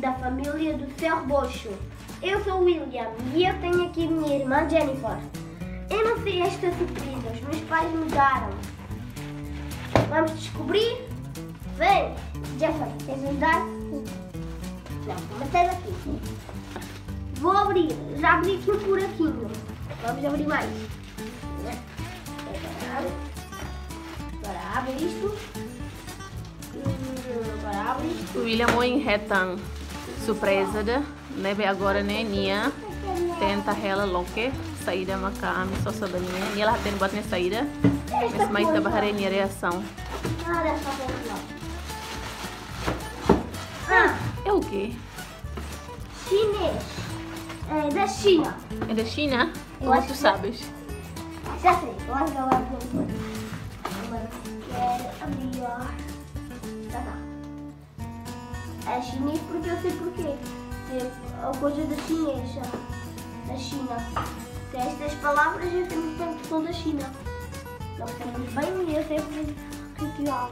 da família do Seu Rebocho. Eu sou o William e eu tenho aqui a minha irmã Jennifer. Eu não sei esta surpresa, os meus pais me deram. Vamos descobrir? Vem! Jennifer, queres ajudar? Não, mas sai daqui. Vou abrir, já abri aqui um buraquinho. Vamos abrir mais. Agora abre isto. Agora abre isto. O William enretan surpresa de neve agora né nia tenta ela loke saída maka só sabaninha e ela tem buat na saída mas mais tá barra nia reação. É o quê? Chinês. É da China. É da China? Eu Como acho tu que sabes? Já sei, eu acho que ela vai abrir. Agora quero abrir, ó. Tá. É chinês porque eu sei porquê. É coisa da chinesa. Da China. Tem estas palavras eu sei muito bem que são da China. Nós sabemos bem e eu sei ritual.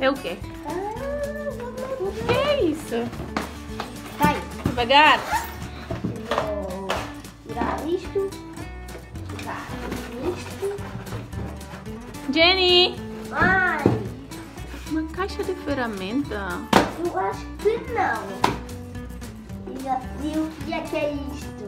É o quê? O que é isso? Vai. Devagar. Vou tirar isto. Tirar isto. Jenny! Ai, Uma caixa de ferramenta. eu acho que não. E o que é isto?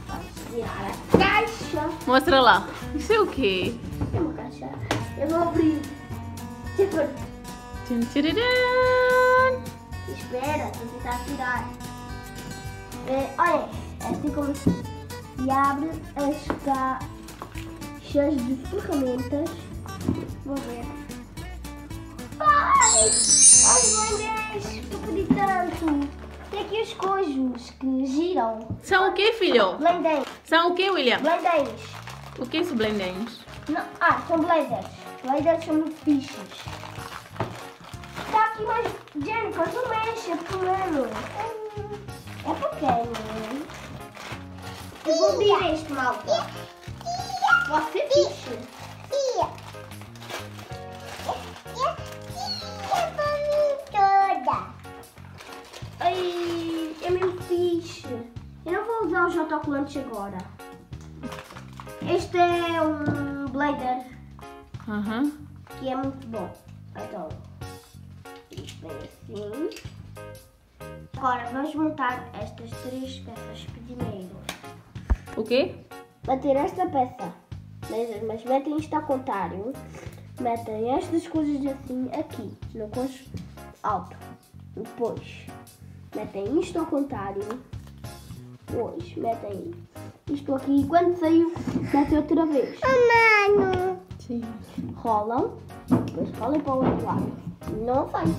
Vamos tirar a caixa. Mostra lá. Isso é o quê? É uma caixa. Eu vou abrir. Tipo, Tchan, tchararam. espera, vou tentar tirar. Olha, é assim como se abre as caixas de ferramentas. Vou ver. Ai, meu Deus, eu pedi tanto. Tem aqui os cojos que giram. São o quê, filho? Blendens. São o quê, William? Blendens. O que é isso, blendens? Não, são blazers. Blazers são muito fixes. Tá aqui mais. Jennifer, tu mexe, primeiro. É pequeno. Eu vou abrir este, malta. Você fixe. Ai, é mesmo fixe. Eu não vou usar os autocolantes agora. Este é um blader Aham. que é muito bom. Então, isto vem assim. Agora vamos montar estas três peças primeiro. O quê? Bater esta peça, mas metem isto ao contrário. Metem estas coisas assim aqui, no coxo alto. Depois, metem isto ao contrário. Depois, metem isto aqui. E quando saiu, metem outra vez. Mano! Sim. Rolam, depois rolam para o outro lado. Não faz.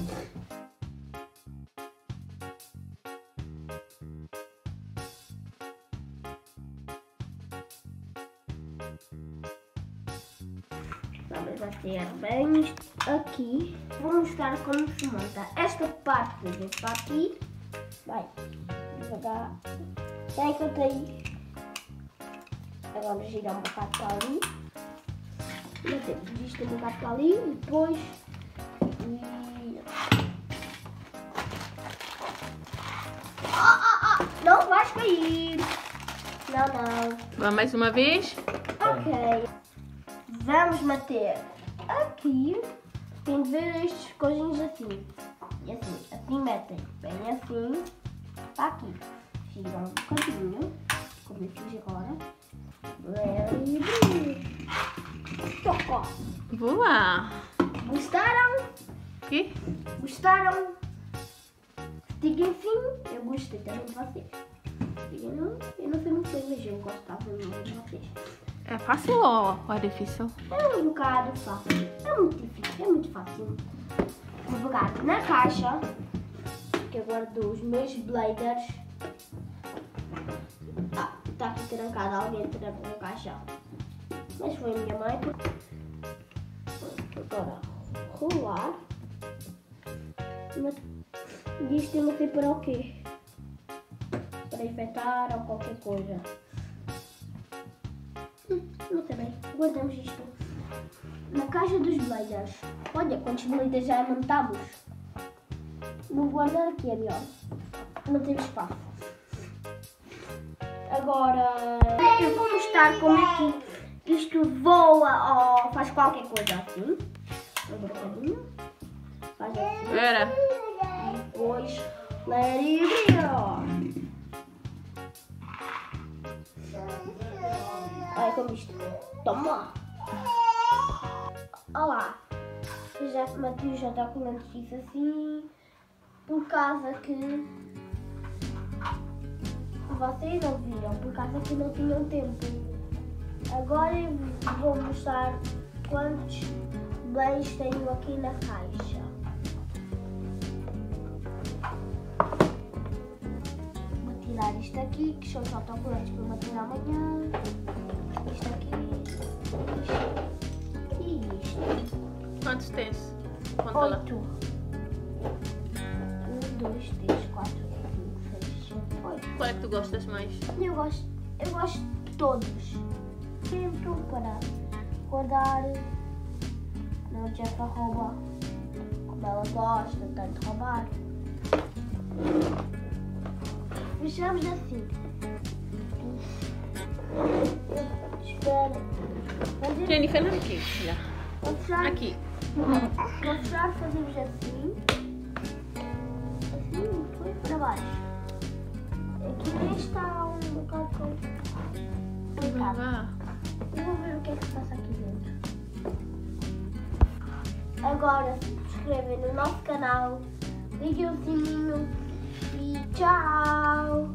Vamos bater bem isto aqui. Vou mostrar como se monta. Esta parte vem para aqui. Vai, devagar. Tem que eu tenho. Agora girar um bocado para ali. Metemos isto um bocado para ali. E depois. Não vais cair. Não. Vamos mais uma vez? Ok. Vamos meter aqui. Tem de ver estes coisinhos assim. E assim. Assim metem. Bem assim. Para aqui. Giram um bocadinho. Como eu fiz agora. Tocou. Boa! Gostaram? O quê? Gostaram? Digam sim. Eu gostei também de vocês. Eu não sei muito bem, mas eu gostava muito de vocês. É fácil ou é difícil? É um bocado fácil. É muito difícil, é muito fácil. Vou pegar na caixa, que eu guardo os meus bladers. Está aqui trancado, alguém trancou a caixa. Mas foi a minha mãe. Agora, rolar. E isto eu não sei para o quê. Para infectar ou qualquer coisa. Não sei bem. Guardamos isto. Na caixa dos blenders. Olha quantos blenders já montamos. Vou guardar aqui, é melhor. Não tem espaço. Agora eu vou mostrar como é que isto voa ou faz qualquer coisa assim. Um bocadinho. Faz assim. Era. E depois let it go. Olha como isto. Toma! Olha lá. O Matheus já está com uma notícia assim. Por causa que vocês não viram, por causa que não tinham tempo. Agora eu vou mostrar quantos blends tenho aqui na caixa. Vou tirar isto aqui, que são os autocolantes para bater amanhã. Isto aqui, isto e isto. Quantos tens? Conta lá. 8. 1, 2, 3, 4, 5, 6, 7, 8. Qual é que tu gostas mais? Eu gosto de todos. Sempre para guardar. Não adianta roubar. Como ela gosta tanto de roubar. Fechamos assim. Espera. Jennifer, não aqui. Já. Vou fechar. Aqui. Vou fechar, fazemos assim. Assim, depois para baixo. Aqui nem está um bocado complicado. Vá. Eu vou ver o que é que se passa aqui dentro. Agora se inscrevem no nosso canal, liguem o sininho e tchau!